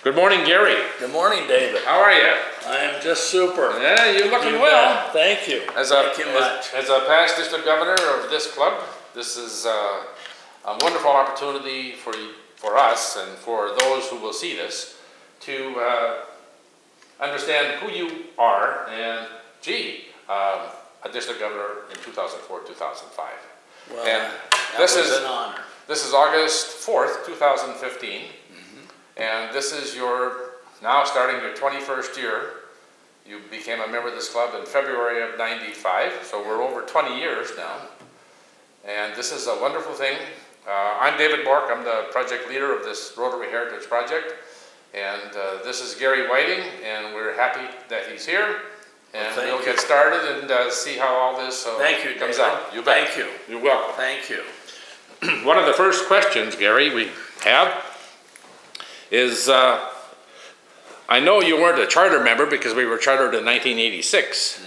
Good morning, Gary. Good morning, David. How are you? I am just super. Yeah, you're looking well. Thank you. Thank you much. As a past district governor of this club, this is a wonderful opportunity for us and for those who will see this to understand who you are and, gee, a district governor in 2004, 2005. Well, and this is an honor. This is August 4th, 2015. And this is now starting your 21st year. You became a member of this club in February of '95, so we're over 20 years now. And this is a wonderful thing. I'm David Bork, I'm the project leader of this Rotary Heritage Project. And this is Gary Whiting, and we're happy that he's here. And we'll get started and see how all this comes out. You bet. Thank you. You're welcome. Thank you. One of the first questions, Gary, we have is, I know you weren't a charter member because we were chartered in 1986.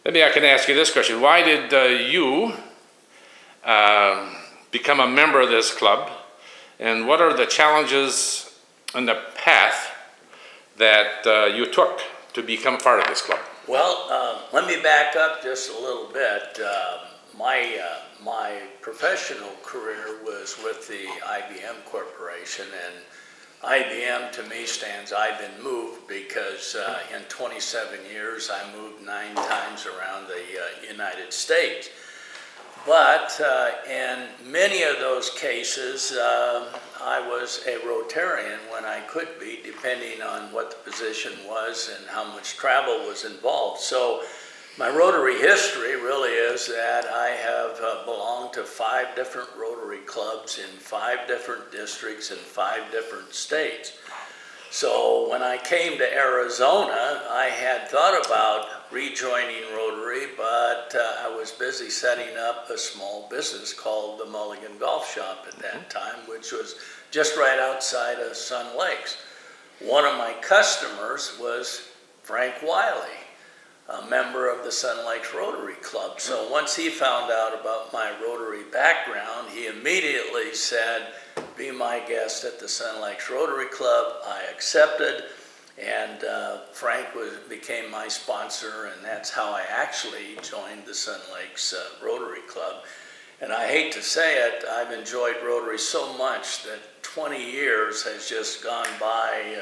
Maybe I can ask you this question. Why did you become a member of this club? And what are the challenges and the path that you took to become part of this club? Well, let me back up just a little bit. My professional career was with the IBM Corporation, and IBM to me stands I've been moved, because in 27 years I moved 9 times around the United States. But in many of those cases, I was a Rotarian when I could be, depending on what the position was and how much travel was involved. So my Rotary history really is that I have belonged to 5 different Rotary clubs in 5 different districts in 5 different states. So when I came to Arizona, I had thought about rejoining Rotary, but I was busy setting up a small business called the Mulligan Golf Shop at that time, which was just right outside of Sun Lakes. One of my customers was Frank Wiley, a member of the Sun Lakes Rotary Club. So once he found out about my Rotary background, he immediately said, "Be my guest at the Sun Lakes Rotary Club." I accepted, and Frank became my sponsor, and that's how I actually joined the Sun Lakes Rotary Club. And I hate to say it, I've enjoyed Rotary so much that 20 years has just gone by,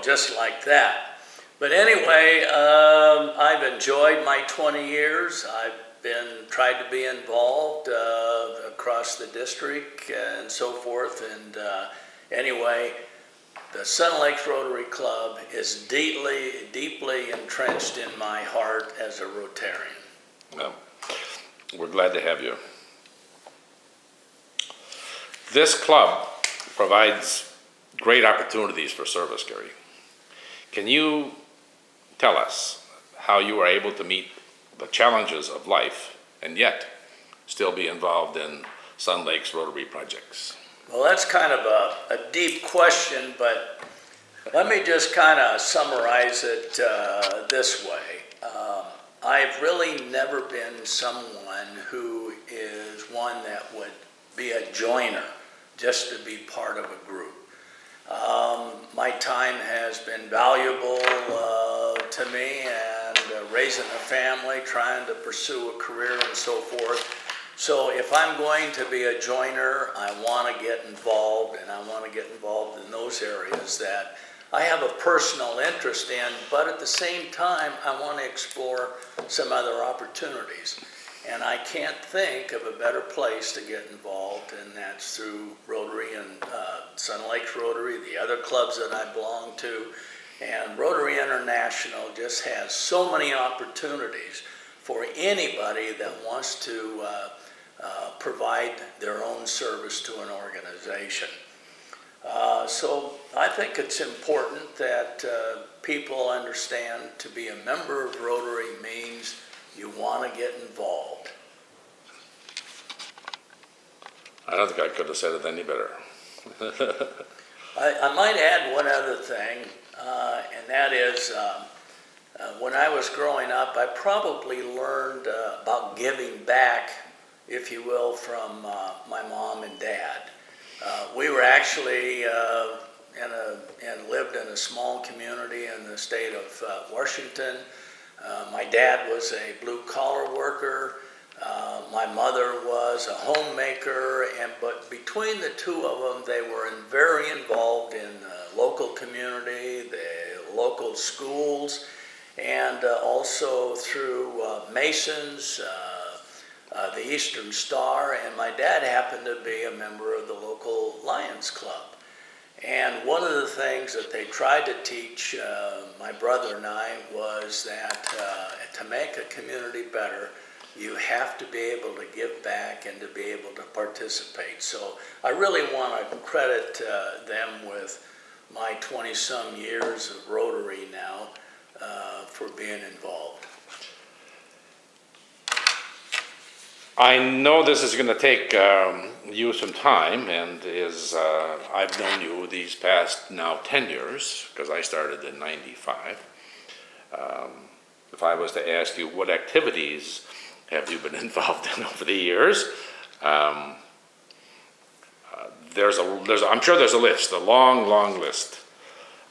just like that. But anyway, I've enjoyed my 20 years. I've tried to be involved across the district and so forth. And anyway, the Sun Lakes Rotary Club is deeply entrenched in my heart as a Rotarian. Well, we're glad to have you. This club provides great opportunities for service, Gary. Can you tell us how you were able to meet the challenges of life and yet still be involved in Sun Lakes Rotary projects? Well, that's kind of a deep question, but let me just kind of summarize it this way. I've really never been someone who is one that would be a joiner just to be part of a group. My time has been valuable to me, and raising a family, trying to pursue a career and so forth. So if I'm going to be a joiner, I want to get involved, and I want to get involved in those areas that I have a personal interest in, but at the same time, I want to explore some other opportunities. And I can't think of a better place to get involved, and that's through Rotary and Sun Lakes Rotary, the other clubs that I belong to. And Rotary International just has so many opportunities for anybody that wants to provide their own service to an organization. So I think it's important that people understand to be a member of Rotary means you want to get involved. I don't think I could have said it any better. I might add one other thing, and that is when I was growing up, I probably learned about giving back, if you will, from my mom and dad. We were actually and lived in a small community in the state of Washington. My dad was a blue-collar worker. My mother was a homemaker, but between the two of them, they were very involved in the local community, the local schools, and also through Masons, the Eastern Star, and my dad happened to be a member of the local Lions Club. And one of the things that they tried to teach my brother and I was that to make a community better, you have to be able to give back and to be able to participate. So I really want to credit them with my 20-some years of Rotary now for being involved. I know this is going to take you some time, and I've known you these past now 10 years, because I started in '95. If I was to ask you what activities have you been involved in over the years, I'm sure there's a list, a long, long list.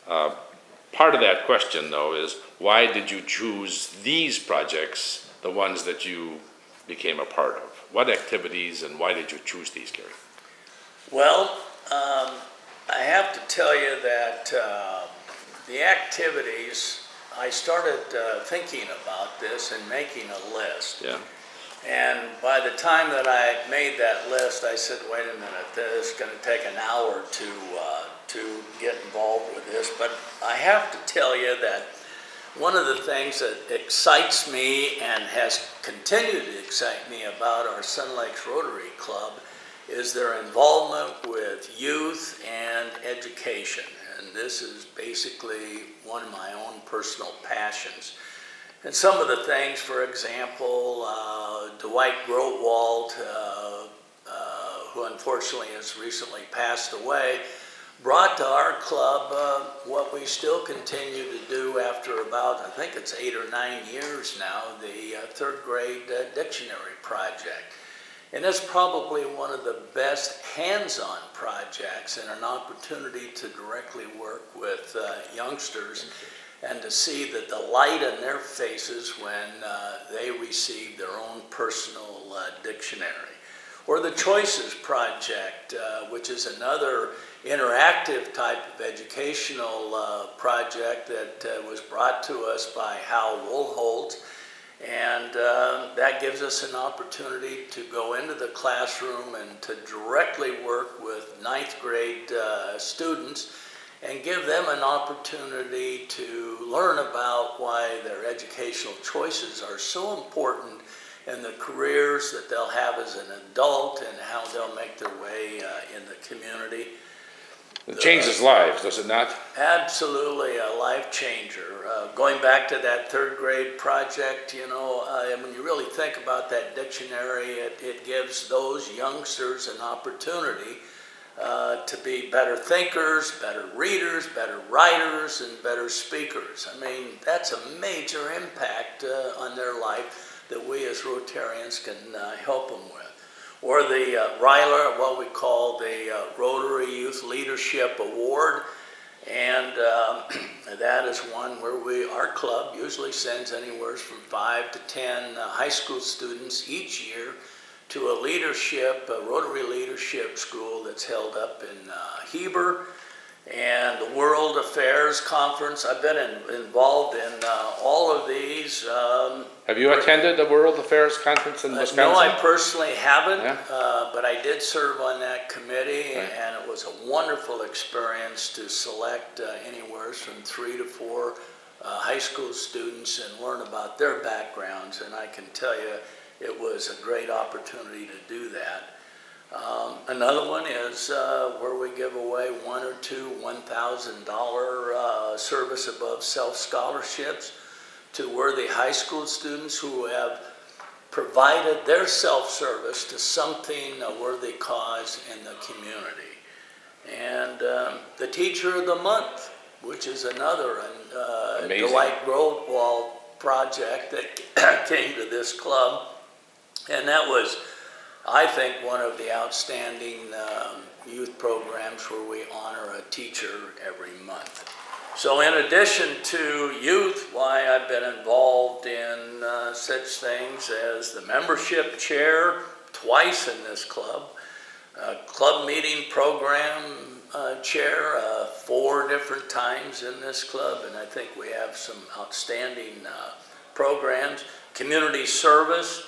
Part of that question, though, is why did you choose these projects, the ones that you became a part of? What activities and why did you choose these, Gary? Well, I have to tell you that the activities, I started thinking about this and making a list. Yeah. And by the time that I made that list, I said, wait a minute, this is going to take an hour to get involved with this. But I have to tell you that one of the things that excites me and has continued to excite me about our Sun Lakes Rotary Club is their involvement with youth and education. And this is basically one of my own personal passions. And some of the things, for example, Dwight Grotwald, who unfortunately has recently passed away, brought to our club what we still continue to do after about, I think it's 8 or 9 years now, the third grade dictionary project. And it's probably one of the best hands-on projects and an opportunity to directly work with youngsters and to see the delight in their faces when they receive their own personal dictionary. Or the Choices Project, which is another interactive type of educational project that was brought to us by Hal Wohlholtz. And that gives us an opportunity to go into the classroom and to directly work with 9th grade students and give them an opportunity to learn about why their educational choices are so important in the careers that they'll have as an adult and how they'll make their way in the community. It changes lives, does it not? Absolutely, a life changer. Going back to that third grade project, you know, when you really think about that dictionary, it gives those youngsters an opportunity to be better thinkers, better readers, better writers, and better speakers. I mean, that's a major impact on their life that we as Rotarians can help them with. Or the RYLA, what we call the Rotary Youth Leadership Award, and that is one where our club usually sends anywhere from 5 to 10 high school students each year to a Rotary Leadership School that's held up in Heber, and the World Affairs Conference. I've been involved in all of these. Have you attended the World Affairs Conference in Wisconsin? No, I personally haven't, Yeah. but I did serve on that committee, Right. and it was a wonderful experience to select anywhere from 3 to 4 high school students and learn about their backgrounds, and I can tell you it was a great opportunity to do that. Another one is where we give away 1 or 2 $1,000 service above self scholarships to worthy high school students who have provided their self-service to something, a worthy cause in the community. And the Teacher of the Month, which is another Dwight Grotwald project that came to this club. And that was I think, one of the outstanding youth programs where we honor a teacher every month. So in addition to youth, why I've been involved in such things as the membership chair twice in this club, club meeting program chair 4 different times in this club, and I think we have some outstanding programs. Community service,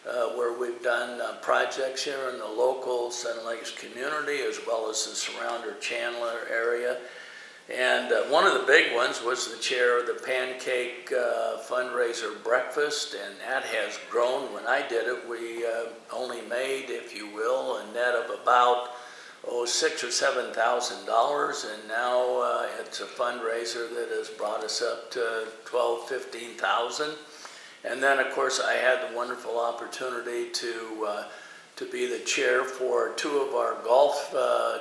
where we've done projects here in the local Sun Lakes community as well as the surrounder Chandler area. And one of the big ones was the chair of the pancake fundraiser breakfast, and that has grown. When I did it, we only made, if you will, a net of about $6,000 or $7,000, and now it's a fundraiser that has brought us up to $12,000, $15,000. And then, of course, I had the wonderful opportunity to be the chair for 2 of our golf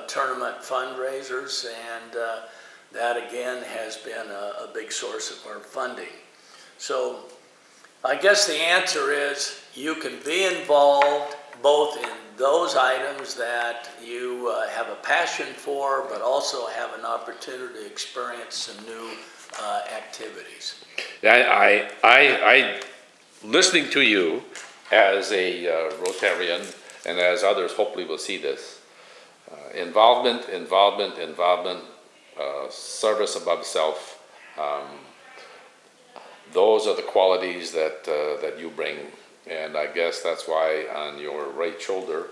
tournament fundraisers, and that again has been a big source of our funding. So I guess the answer is you can be involved both in those items that you have a passion for, but also have an opportunity to experience some new activities. I listening to you as a Rotarian, and as others hopefully will see this, involvement, service above self, those are the qualities that you bring, and I guess that's why on your right shoulder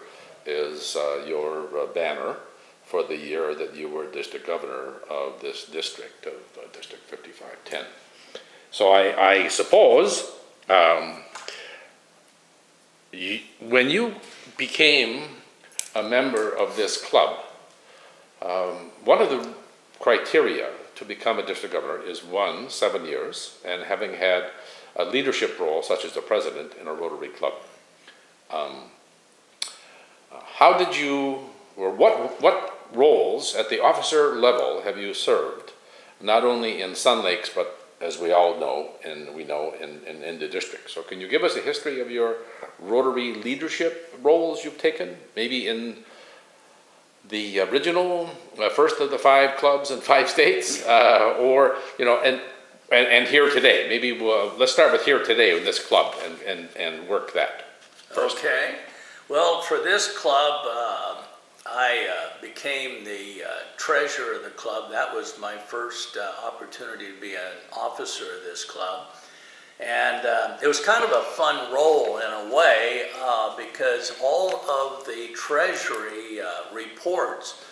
is your banner for the year that you were district governor of this district, of District 5510. So I suppose when you became a member of this club, one of the criteria to become a district governor is 1, 7 years, and having had a leadership role such as the president in a Rotary club. How did you, or what roles at the officer level have you served, not only in Sun Lakes, but as we all know, and we know in the district? So can you give us a history of your Rotary leadership roles you've taken, maybe in the original first of the 5 clubs in 5 states, or, you know, and here today? Maybe let's start with here today with this club and work that first. Okay. Well, for this club, I became the treasurer of the club. That was my first opportunity to be an officer of this club. And it was kind of a fun role in a way because all of the treasury reports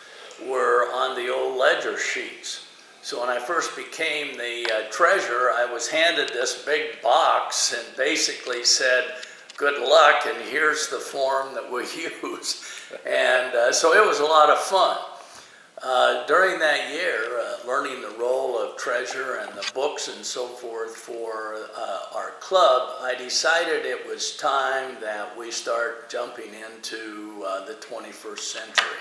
were on the old ledger sheets. So when I first became the treasurer, I was handed this big box and basically said, good luck, and here's the form that we use. And so it was a lot of fun. During that year, learning the role of treasurer and the books and so forth for our club, I decided it was time that we start jumping into the 21st century.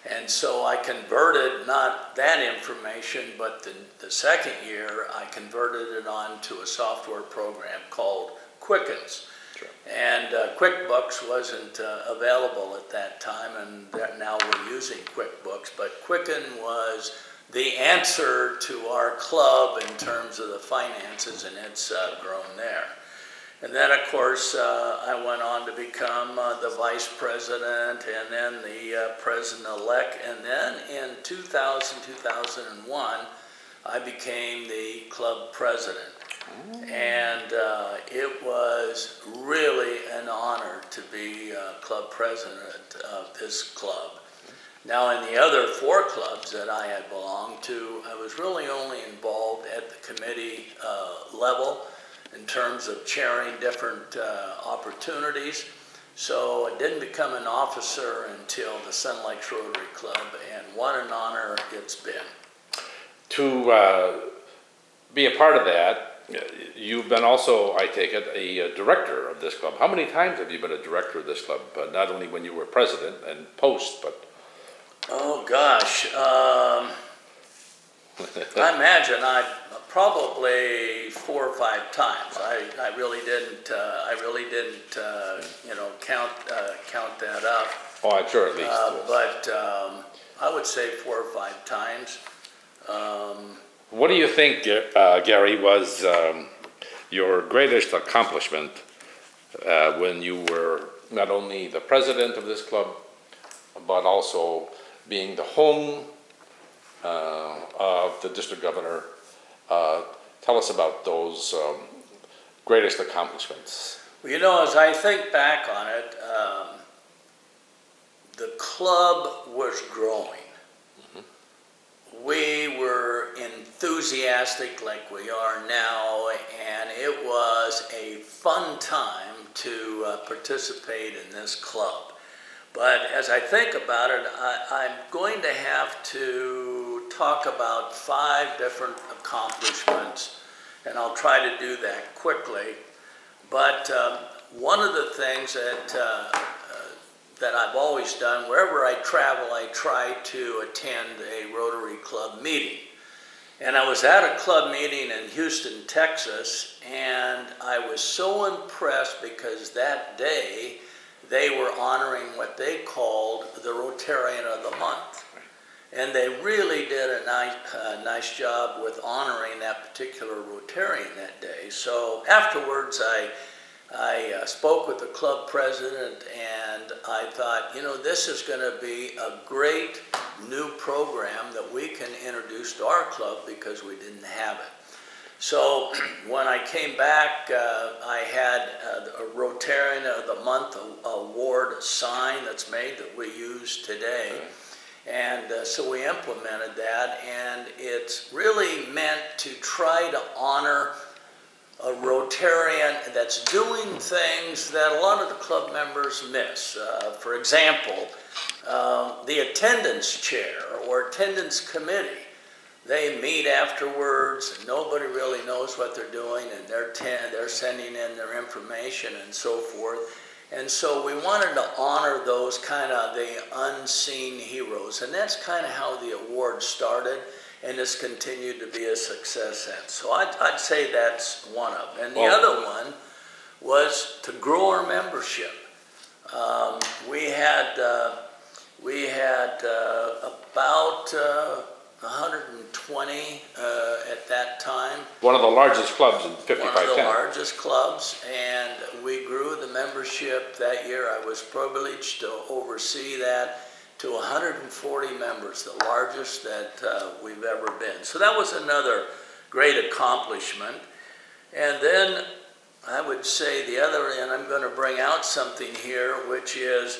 And so I converted not that information, but the second year, I converted it on to a software program called Quickens. Sure. And QuickBooks wasn't available at that time, and now we're using QuickBooks. But Quicken was the answer to our club in terms of the finances, and it's grown there. And then, of course, I went on to become the vice president, and then the president-elect. And then in 2000, 2001, I became the club president. And it was really an honor to be club president of this club. Now, in the other 4 clubs that I had belonged to, I was really only involved at the committee level in terms of chairing different opportunities. So I didn't become an officer until the Sun Lakes Rotary Club, and what an honor it's been. To be a part of that, you've been also, I take it, a director of this club. How many times have you been a director of this club? Not only when you were president and post, but... Oh, gosh. I imagine I've Probably 4 or 5 times. I really didn't count that up. Oh, I'm sure at least. But I would say 4 or 5 times. What do you think, Gary, was your greatest accomplishment when you were not only the president of this club, but also being the home of the district governor? Tell us about those greatest accomplishments. Well, you know, as I think back on it, the club was growing. We were enthusiastic like we are now, and it was a fun time to participate in this club. But as I think about it, I'm going to have to talk about 5 different accomplishments, and I'll try to do that quickly. But one of the things that I've always done, wherever I travel, I try to attend a Rotary Club meeting. And I was at a club meeting in Houston, Texas, and I was so impressed because that day they were honoring what they called the Rotarian of the Month. And they really did a nice job with honoring that particular Rotarian that day. So afterwards, I spoke with the club president, and I thought, you know, this is going to be a great new program that we can introduce to our club because we didn't have it. So when I came back, I had a Rotarian of the Month award sign that's made that we use today. And so we implemented that, and it's really meant to try to honor a Rotarian that's doing things that a lot of the club members miss. For example, the attendance chair or attendance committee. They meet afterwards, and nobody really knows what they're doing, and they're sending in their information and so forth. And so we wanted to honor those kind of the unseen heroes, and that's kind of how the award started, and it's continued to be a success since. So I'd say that's one of them. And the other one was to grow our membership. We had about 120 at that time. One of the largest clubs in 55 One of the largest clubs, and we grew the membership that year. I was privileged to oversee that to 140 members, the largest that we've ever been. So that was another great accomplishment. And then I would say the other, and I'm going to bring out something here, which is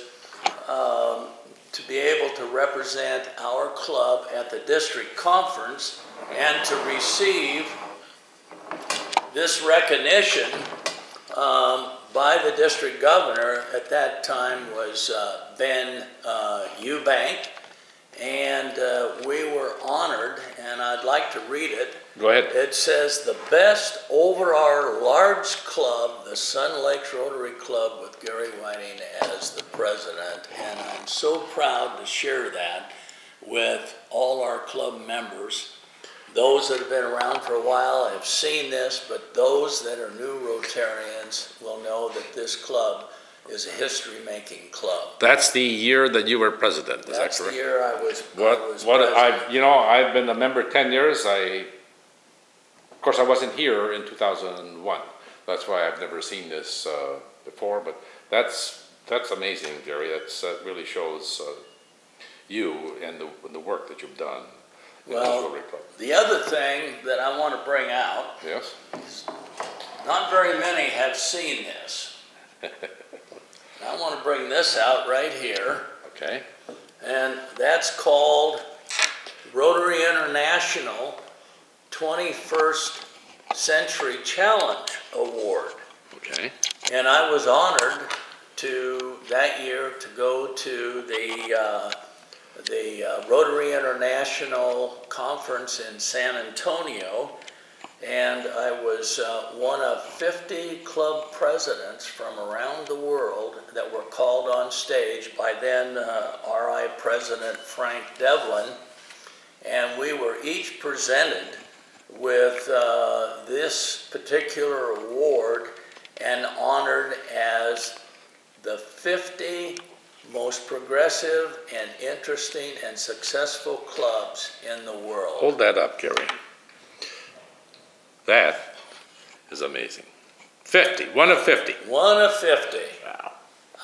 to be able to represent our club at the district conference and to receive this recognition by the district governor. At that time was Ben Eubank, and we were honored, and I'd like to read it. Go ahead. It says, "The best over our large club, the Sun Lakes Rotary Club, with Gary Whiting as the president." And I'm so proud to share that with all our club members. Those that have been around for a while have seen this, but those that are new Rotarians will know that this club is a history-making club. That's the year that you were president, is that correct? That's the year I was president. I've been a member 10 years. Of course, I wasn't here in 2001. That's why I've never seen this before, but that's amazing, Gary. That really shows you and the work that you've done. Well, the other thing that I want to bring out, yes, not very many have seen this. I want to bring this out right here. Okay. And that's called Rotary International 21st Century Challenge Award. Okay. And I was honored that year to go to the Rotary International Conference in San Antonio, and I was one of 50 club presidents from around the world that were called on stage by then RI President Frank Devlin, and we were each presented with this particular award and honored as the 50 most progressive and interesting and successful clubs in the world. Hold that up, Gary. That is amazing. 50, one of 50. One of 50. Wow.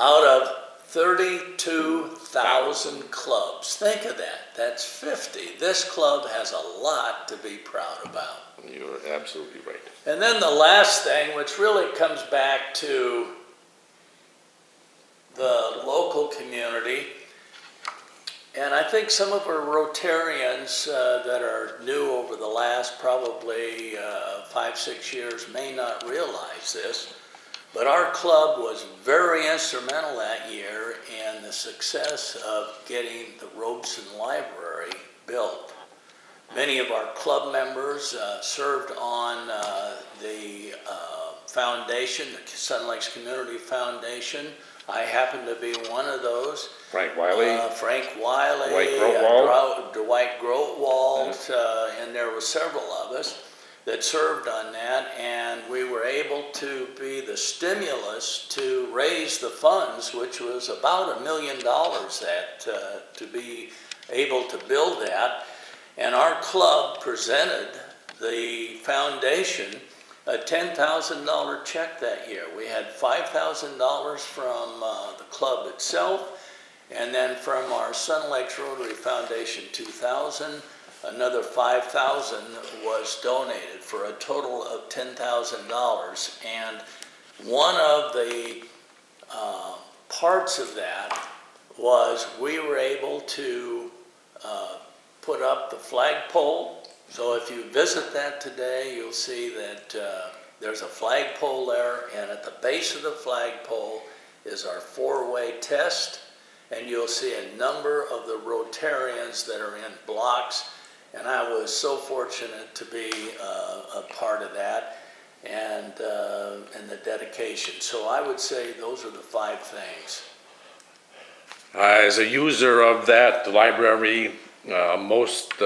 Out of 32,000 clubs. Think of that. That's 50. This club has a lot to be proud about. You're absolutely right. And then the last thing, which really comes back to the local community, and I think some of our Rotarians that are new over the last probably 5-6 years may not realize this, but our club was very instrumental that year in the success of getting the Robeson Library built. Many of our club members served on the foundation, the Sun Lakes Community Foundation. I happen to be one of those. Frank Wiley. Frank Wiley. Dwight Grotwald. Dwight Grotwald, and there were several of us that served on that, and we were able to be the stimulus to raise the funds, which was about $1 million that to be able to build that. And our club presented the foundation a $10,000 check that year. We had $5,000 from the club itself, and then from our Sun Lakes Rotary Foundation 2000, another $5,000 was donated for a total of $10,000. And one of the parts of that was we were able to put up the flagpole. So if you visit that today, you'll see that there's a flagpole there, and at the base of the flagpole is our 4-way test, and you'll see a number of the Rotarians that are in blocks, and I was so fortunate to be a part of that and the dedication. So I would say those are the 5 things. As a user of that library, most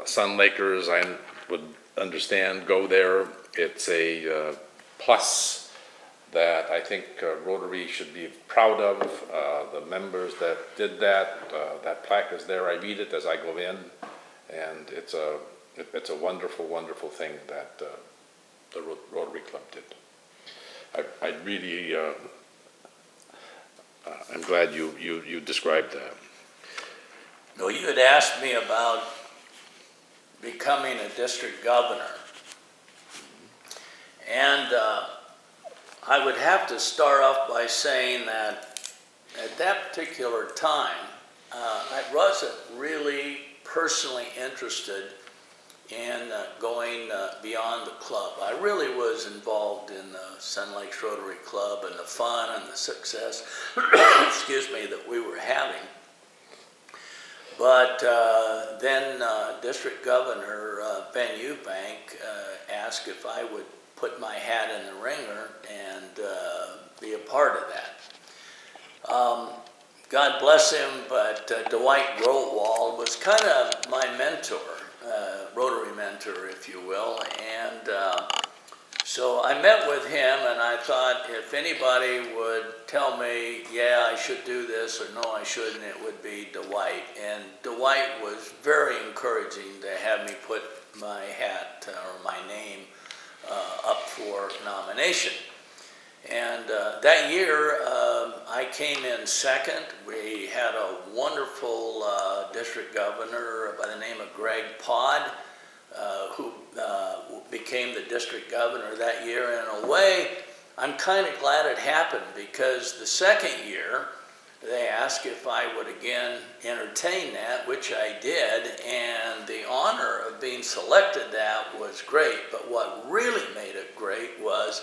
Sun Lakers, I would understand, go there. It's a plus that I think Rotary should be proud of. The members that did that, that plaque is there. I read it as I go in, and it's a wonderful, wonderful thing that the Rotary Club did. I really, I'm glad you described that. No, you had asked me about becoming a district governor. And I would have to start off by saying that at that particular time, I wasn't really personally interested in going beyond the club. I really was involved in the Sun Lakes Rotary Club and the fun and the success, excuse me, that we were having. But then District Governor Ben Eubank asked if I would put my hat in the ringer and be a part of that. God bless him, but Dwight Grotwald was kind of my mentor, Rotary mentor, if you will. And so I met with him, and I thought if anybody would tell me, yeah, I should do this, or no, I shouldn't, it would be Dwight. And Dwight was very encouraging to have me put my hat or my name up for nomination. And that year, I came in second. We had a wonderful district governor by the name of Greg Podd, who became the district governor that year. In a way, I'm kind of glad it happened, because the second year, they asked if I would again entertain that, which I did, and the honor of being selected that was great. But what really made it great was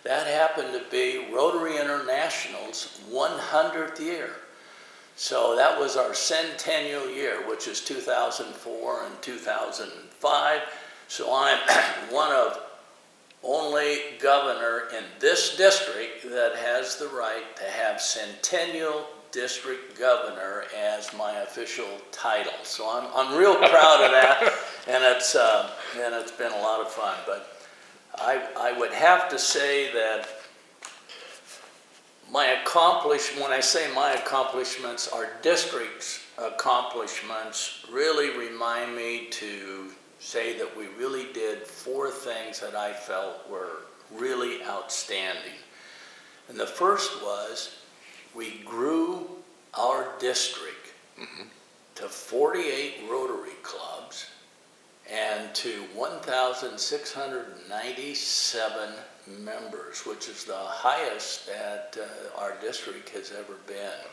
that happened to be Rotary International's 100th year. So that was our centennial year, which is 2004 and 2005. So I'm one of only governor in this district that has the right to have centennial district governor as my official title. So I'm real proud of that, and it's been a lot of fun. But I would have to say that when I say my accomplishments, our district's accomplishments really remind me to say that we really did 4 things that I felt were really outstanding. And the first was we grew our district to 48 Rotary clubs and to 1,697 members, which is the highest that our district has ever been.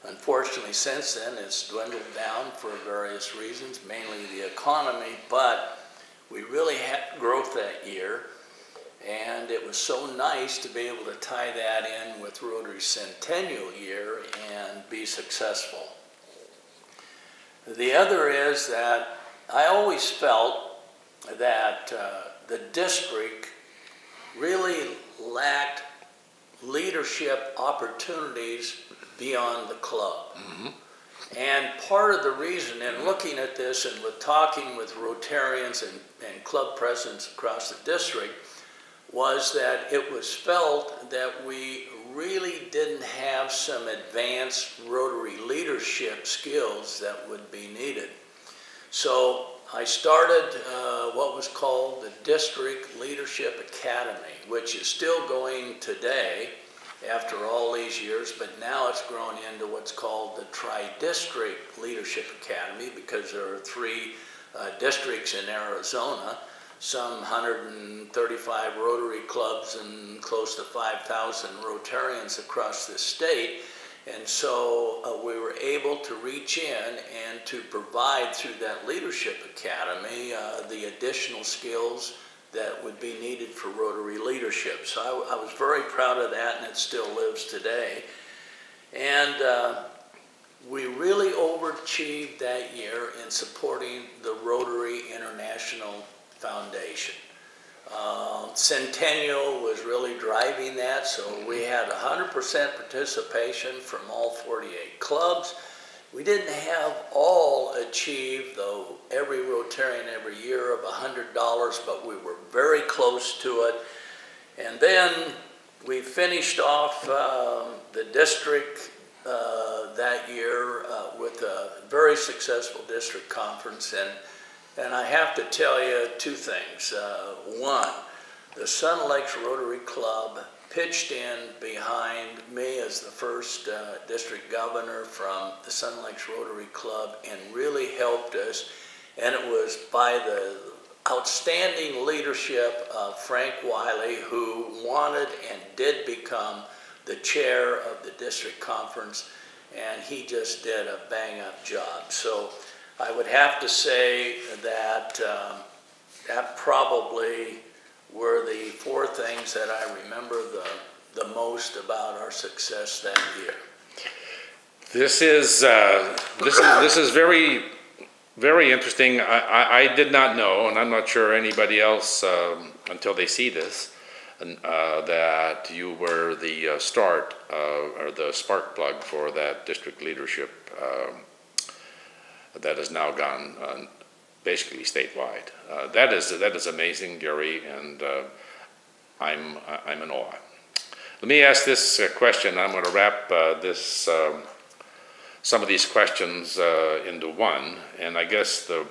Unfortunately, since then, it's dwindled down for various reasons, mainly the economy, but we really had growth that year, and it was so nice to be able to tie that in with Rotary Centennial Year and be successful. The other is that I always felt that the district really lacked leadership opportunities beyond the club. And part of the reason in looking at this and with talking with Rotarians and club presidents across the district was that it was felt that we really didn't have some advanced Rotary leadership skills that would be needed. So I started what was called the District Leadership Academy, which is still going today after all these years, but now it's grown into what's called the Tri-District Leadership Academy because there are 3 districts in Arizona, some 135 Rotary clubs and close to 5,000 Rotarians across the state. And so we were able to reach in and to provide through that Leadership Academy the additional skills that would be needed for Rotary leadership. So I was very proud of that, and it still lives today. And we really overachieved that year in supporting the Rotary International Foundation. Centennial was really driving that, so we had 100% participation from all 48 clubs. We didn't have all achieve, though, every Rotarian every year of $100, but we were very close to it. And then we finished off the district that year with a very successful district conference. And I have to tell you 2 things. One, the Sun Lakes Rotary Club pitched in behind me as the first district governor from the Sun Lakes Rotary Club and really helped us. And it was by the outstanding leadership of Frank Wiley, who wanted and did become the chair of the district conference, and he just did a bang-up job. So I would have to say that that probably were the 4 things that I remember the most about our success that year. This is very, very interesting. I did not know, and I'm not sure anybody else until they see this, that you were the start or the spark plug for that district leadership that has now gone basically statewide. That is amazing, Gary, and I'm in awe. Let me ask this question. I'm going to wrap some of these questions into one, and I guess the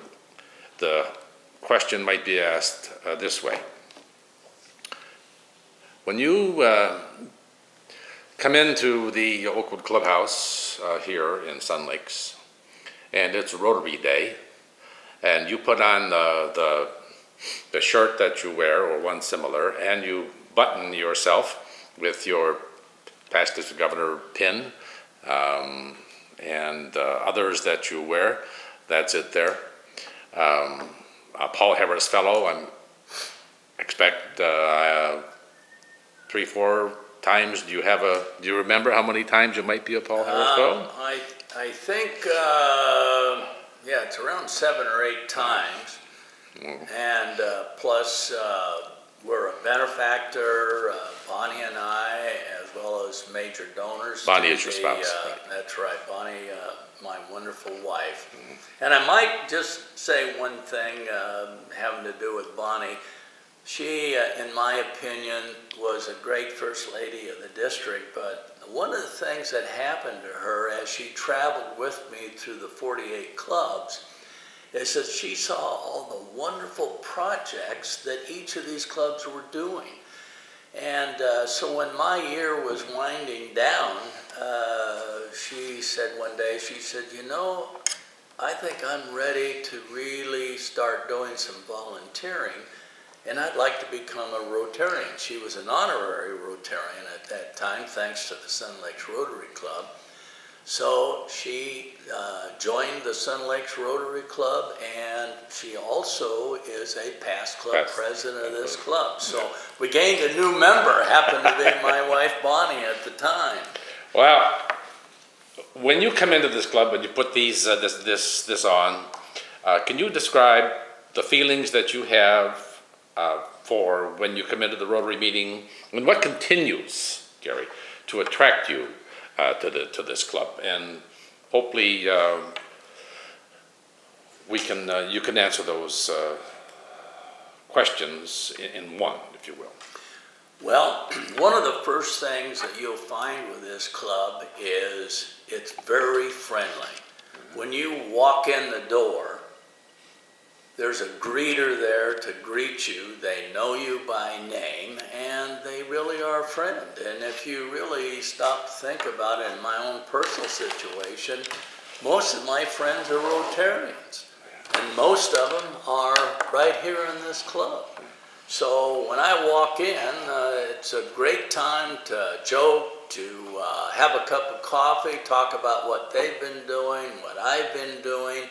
question might be asked this way. When you come into the Oakwood Clubhouse here in Sun Lakes, and it's Rotary Day, and you put on the shirt that you wear, or one similar, and you button yourself with your past district governor pin, and others that you wear, that's it there. A Paul Harris Fellow, I expect 3-4 times. Do you remember how many times you might be a Paul Harris Fellow? I think, yeah, it's around 7 or 8 times. And plus we're a benefactor, Bonnie and I, as well as major donors. Bonnie is your spouse, right. That's right, Bonnie, my wonderful wife. And I might just say one thing having to do with Bonnie. She, in my opinion, was a great first lady of the district, but one of the things that happened to her as she traveled with me through the 48 clubs is that she saw all the wonderful projects that each of these clubs were doing. And so when my year was winding down, she said one day, she said, you know, I think I'm ready to really start doing some volunteering, and I'd like to become a Rotarian. She was an honorary Rotarian at that time, thanks to the Sun Lakes Rotary Club. So she joined the Sun Lakes Rotary Club, and she also is a past club president of this club. So we gained a new member, happened to be my wife Bonnie at the time. Well, when you come into this club and you put these this on, can you describe the feelings that you have for when you come into the Rotary meeting, and what continues, Gary, to attract you to this club? And hopefully you can answer those questions in one, if you will. Well, one of the first things that you'll find with this club is it's very friendly. When you walk in the door, there's a greeter there to greet you. They know you by name, and they really are a friend. And if you really stop to think about it, in my own personal situation, most of my friends are Rotarians, and most of them are right here in this club. So when I walk in, it's a great time to joke, to have a cup of coffee, talk about what they've been doing, what I've been doing,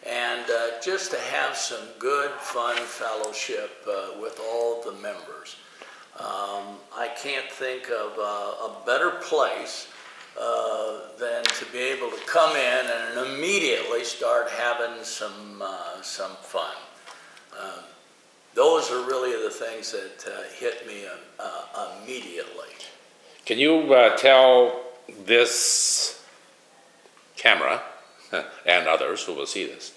and just to have some good, fun fellowship with all the members. I can't think of a better place than to be able to come in and immediately start having some fun. Those are really the things that hit me immediately. Can you tell this camera and others who will see this,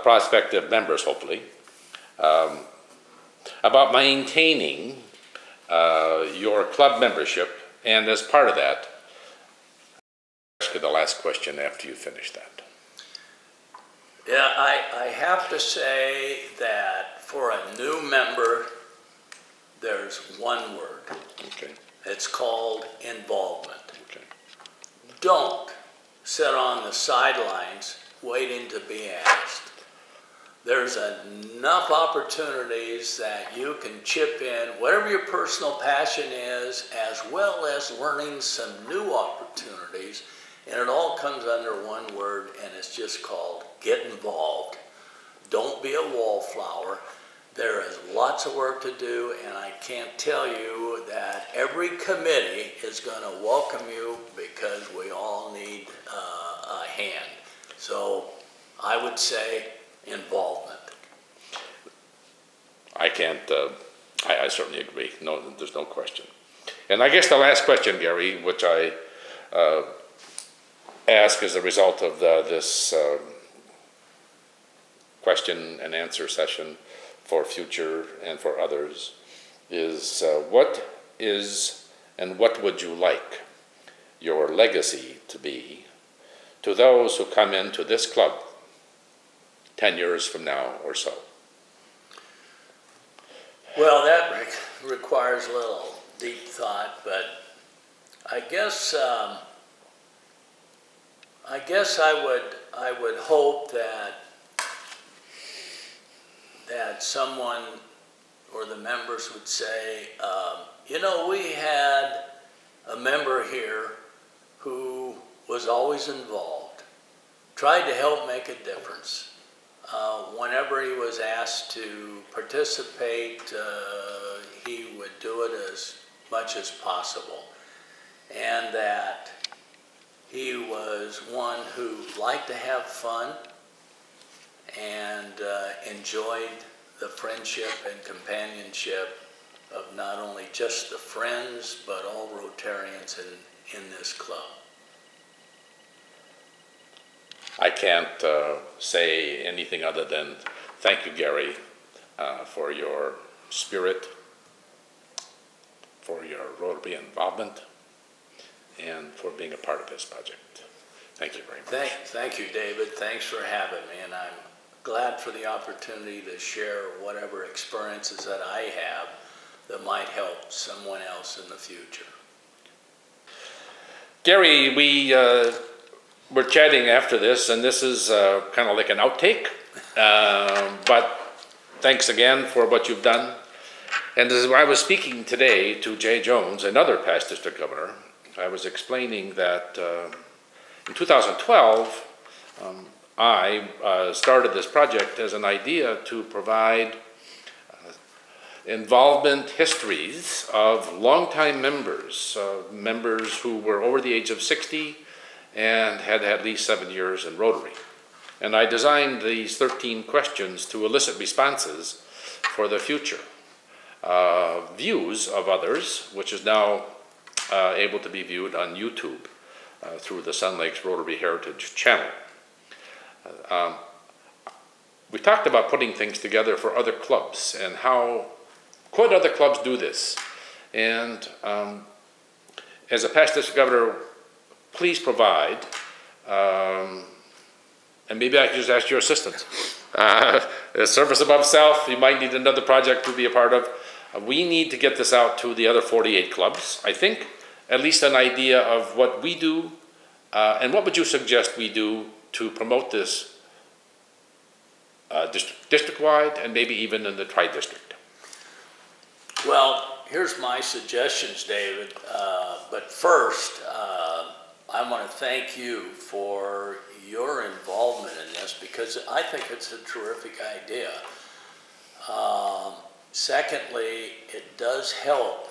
prospective members hopefully, about maintaining your club membership, and as part of that, ask you the last question after you finish that. Yeah, I have to say that for a new member, there's one word. Okay. It's called involvement. Okay. Don't sit on the sidelines waiting to be asked. There's enough opportunities that you can chip in, whatever your personal passion is, as well as learning some new opportunities. And it all comes under one word, and it's just called get involved. Don't be a wallflower. There is lots of work to do, and I can't tell you that every committee is going to welcome you, because we all need a hand. So I would say involvement. I can't, I certainly agree. No, there's no question. And I guess the last question, Gary, which I ask as a result of this question and answer session for future and for others, is what is and what would you like your legacy to be to those who come into this club 10 years from now or so? Well, that requires a little deep thought, but I guess I would hope that someone or the members would say, you know, we had a member here who was always involved, tried to help make a difference. Whenever he was asked to participate, he would do it as much as possible. And that he was one who liked to have fun and enjoyed the friendship and companionship of not only just the Friends, but all Rotarians in this club. I can't say anything other than thank you, Gary, for your spirit, for your Rotary involvement, and for being a part of this project. Thank you very much. Thank you, David. Thanks for having me, and I'm glad for the opportunity to share whatever experiences that I have that might help someone else in the future. Gary, we're chatting after this, and this is kind of like an outtake, but thanks again for what you've done. And as I was speaking today to Jay Jones, another past district governor, I was explaining that in 2012, I started this project as an idea to provide involvement histories of longtime members, members who were over the age of 60 and had at least 7 years in Rotary. And I designed these 13 questions to elicit responses for the future. Views of others, which is now able to be viewed on YouTube through the Sun Lakes Rotary Heritage channel. We talked about putting things together for other clubs and how could other clubs do this. And as a past district governor, please provide, and maybe I could just ask your assistance, Service Above Self, you might need another project to be a part of. We need to get this out to the other 48 clubs, I think, at least an idea of what we do, and what would you suggest we do to promote this district-wide and maybe even in the tri-district? Well, here's my suggestions, David. But first, I want to thank you for your involvement in this because I think it's a terrific idea. Secondly, it does help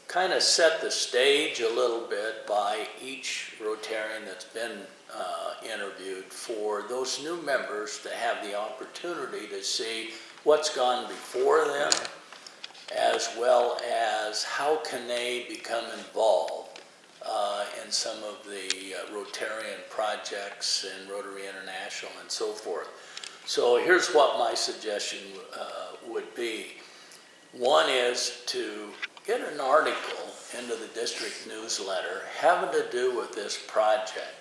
kind of set the stage a little bit by each Rotarian that's been interviewed for those new members to have the opportunity to see what's gone before them, as well as how can they become involved in some of the Rotarian projects and Rotary International and so forth. So here's what my suggestion would be. One is to get an article into the district newsletter having to do with this project.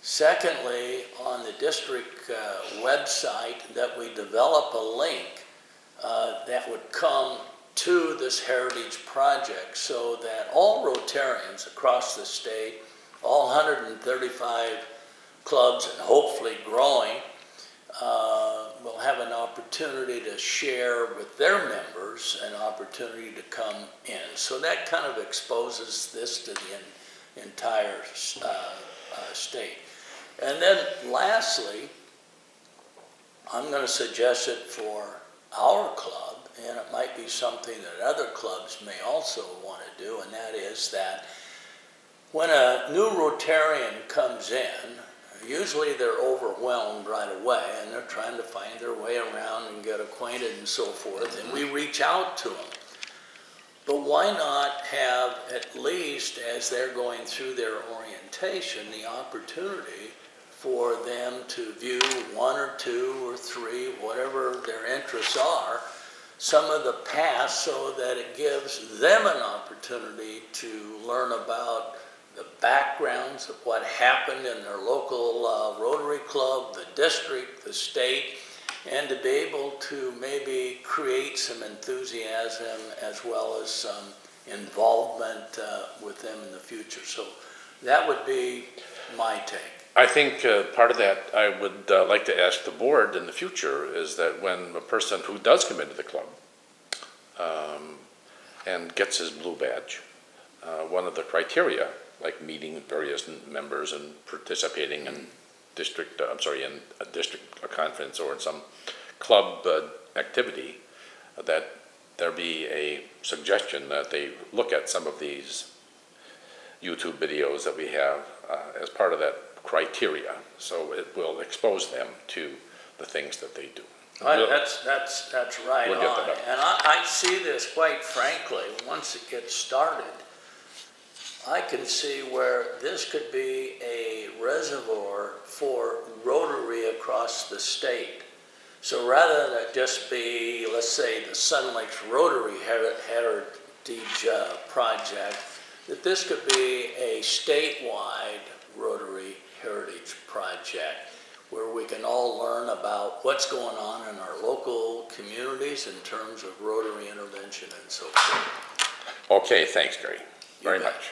Secondly, on the district website, that we develop a link that would come to this heritage project so that all Rotarians across the state, all 135 clubs and hopefully growing, will have an opportunity to share with their members an opportunity to come in. So that kind of exposes this to the entire state. And then lastly, I'm going to suggest it for our club, and it might be something that other clubs may also want to do, and that is that when a new Rotarian comes in, usually they're overwhelmed right away and they're trying to find their way around and get acquainted and so forth, and we reach out to them. But why not have, at least as they're going through their orientation, the opportunity for them to view 1 or 2 or 3, whatever their interests are, some of the past, so that it gives them an opportunity to learn about the backgrounds of what happened in their local Rotary Club, the district, the state, and to be able to maybe create some enthusiasm as well as some involvement with them in the future. So that would be my take. I think part of that I would like to ask the board in the future is that when a person who does come into the club and gets his blue badge, one of the criteria, like meeting various members and participating in district, in a district conference or in some club activity, that there be a suggestion that they look at some of these YouTube videos that we have as part of that criteria, so it will expose them to the things that they do. That's right We'll get on. that up. And I see this, quite frankly, once it gets started, I can see where this could be a reservoir for Rotary across the state. So rather than it just be, let's say, the Sun Lakes Rotary Heritage Project, that this could be a statewide Rotary Heritage Project where we can all learn about what's going on in our local communities in terms of Rotary intervention and so forth. Okay, thanks, Gary, very bet. much.